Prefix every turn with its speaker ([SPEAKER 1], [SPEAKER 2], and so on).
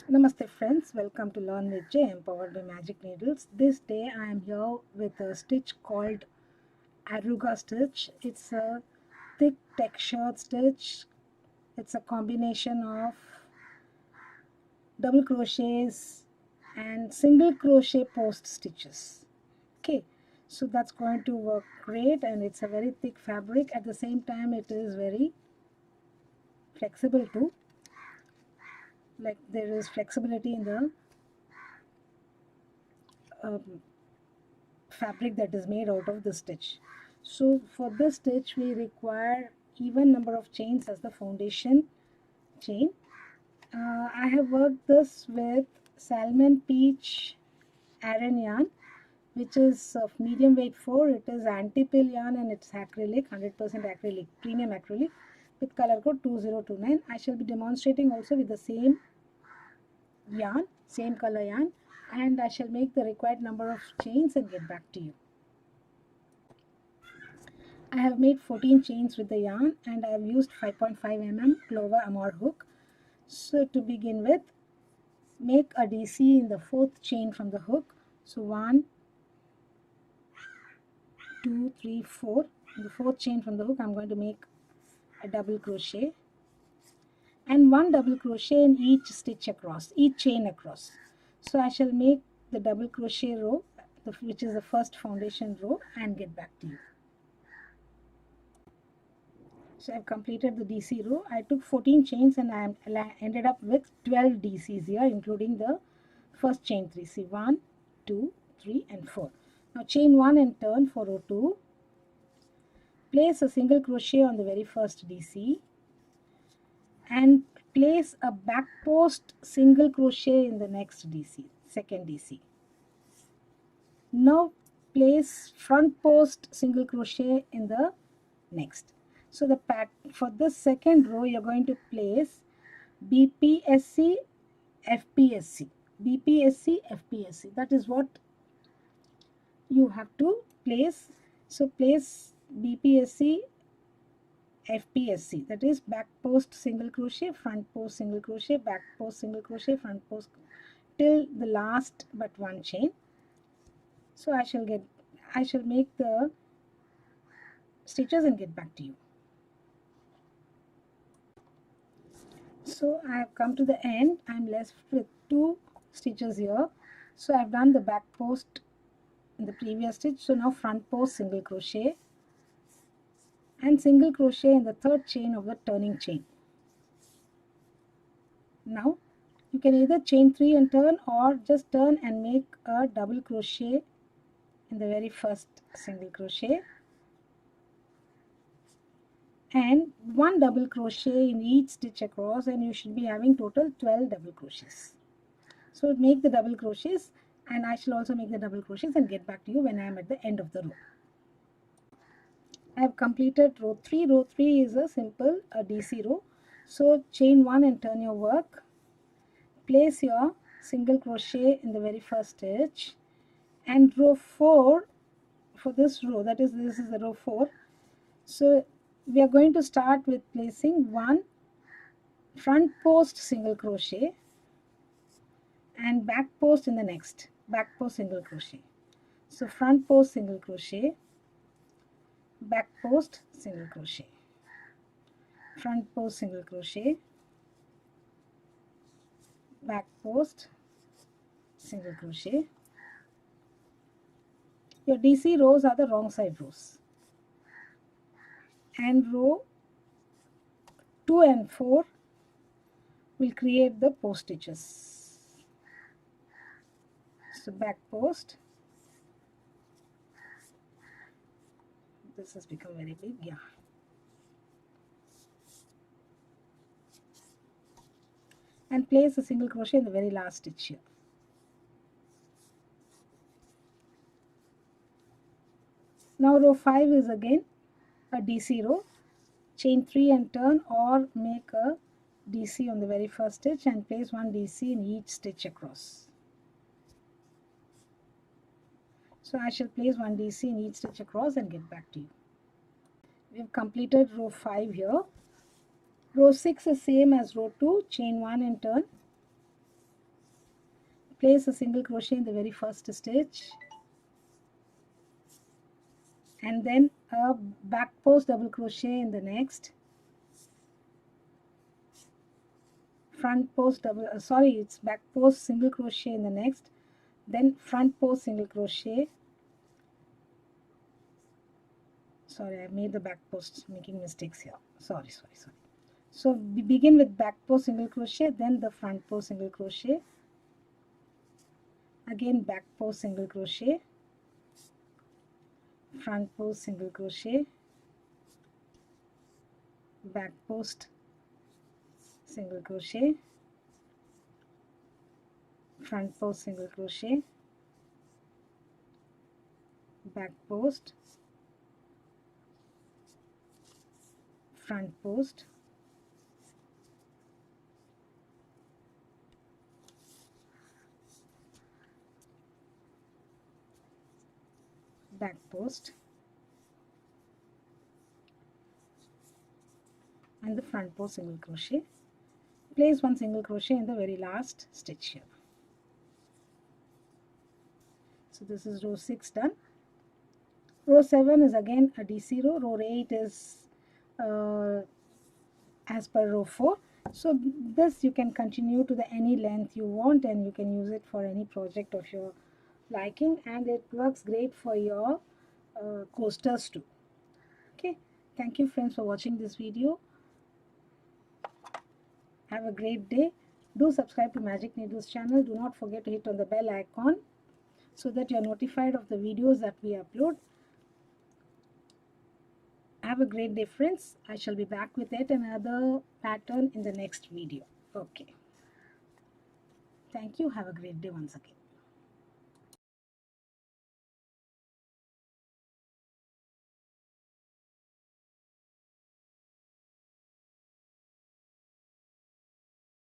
[SPEAKER 1] Namaste friends, welcome to Learn with J, empowered by Magic Needles. This day I am here with a stitch called Arruga Stitch. It's a thick textured stitch. It's a combination of double crochets and single crochet post stitches. Okay, so that's going to work great, and it's a very thick fabric. At the same time, it is very flexible too. Like there is flexibility in the um, fabric that is made out of the stitch. So for this stitch we require even number of chains as the foundation chain. I have worked this with salmon peach Aran yarn, which is of medium weight 4. It is anti-pill yarn and it's acrylic, 100% acrylic, premium acrylic, with color code 2029. I shall be demonstrating also with the same yarn, same color yarn, and I shall make the required number of chains and get back to you. I have made 14 chains with the yarn and I have used 5.5 mm clover amour hook. So to begin with, make a DC in the fourth chain from the hook. So 1, 2, 3, 4. In the fourth chain from the hook, I'm going to make a double crochet and one double crochet in each stitch across, each chain across. So I shall make the double crochet row, which is the first foundation row, and get back to you. So I've completed the DC row. I took 14 chains and I ended up with 12 DCs here, including the first chain 3. See 1, 2, 3 and 4. Now chain 1 and turn for row 2. Place a single crochet on the very first DC and place a back post single crochet in the next DC, second DC. Now place front post single crochet in the next. So the for this second row you're going to place BPSC, FPSC, BPSC, FPSC. That is what you have to place. So place BPSC, FPSC. That is back post single crochet, front post single crochet, back post single crochet, front post till the last but one chain. So I shall make the stitches and get back to you. So I have come to the end. I am left with 2 stitches here. So I have done the back post in the previous stitch. So now front post single crochet and single crochet in the third chain of the turning chain. Now you can either chain 3 and turn, or just turn and make a double crochet in the very first single crochet and one double crochet in each stitch across, and you should be having total 12 double crochets. So make the double crochets, and I shall also make the double crochets and get back to you when I am at the end of the row. I have completed row 3. Row 3 is a simple DC row. So chain 1 and turn your work. Place your single crochet in the very first stitch, and row 4 for this row, that is, this is the row 4. So we are going to start with placing one front post single crochet and back post in the next, back post single crochet. So front post single crochet, back post single crochet, front post single crochet, back post single crochet. Your DC rows are the wrong side rows, and row 2 and 4 will create the post stitches. So back post, this has become very big, yeah. And place a single crochet in the very last stitch here. Now row 5 is again a DC row. Chain 3 and turn, or make a DC on the very first stitch and place one DC in each stitch across. So I shall place one DC in each stitch across and get back to you. We have completed row 5 here. Row 6 is same as row 2. Chain 1 and turn. place a single crochet in the very first stitch, and then a back post double crochet in the next, front post double it's back post single crochet in the next, then front post single crochet. Sorry, I made the back post, making mistakes here. Sorry. So we begin with back post single crochet, then the front post single crochet, again back post single crochet, front post single crochet, back post single crochet, front post single crochet, back post, front post, back post, and the front post single crochet. Place one single crochet in the very last stitch here. So this is row 6 done. Row 7 is again a DC row. Row 8 is as per row 4. So this you can continue to the any length you want, and you can use it for any project of your liking, and it works great for your coasters too. Okay, thank you friends for watching this video. Have a great day. Do subscribe to Magic Needles channel. Do not forget to hit on the bell icon so that you are notified of the videos that we upload. Have a great day friends. I shall be back with yet another pattern in the next video. Okay. Thank you. Have a great day once again.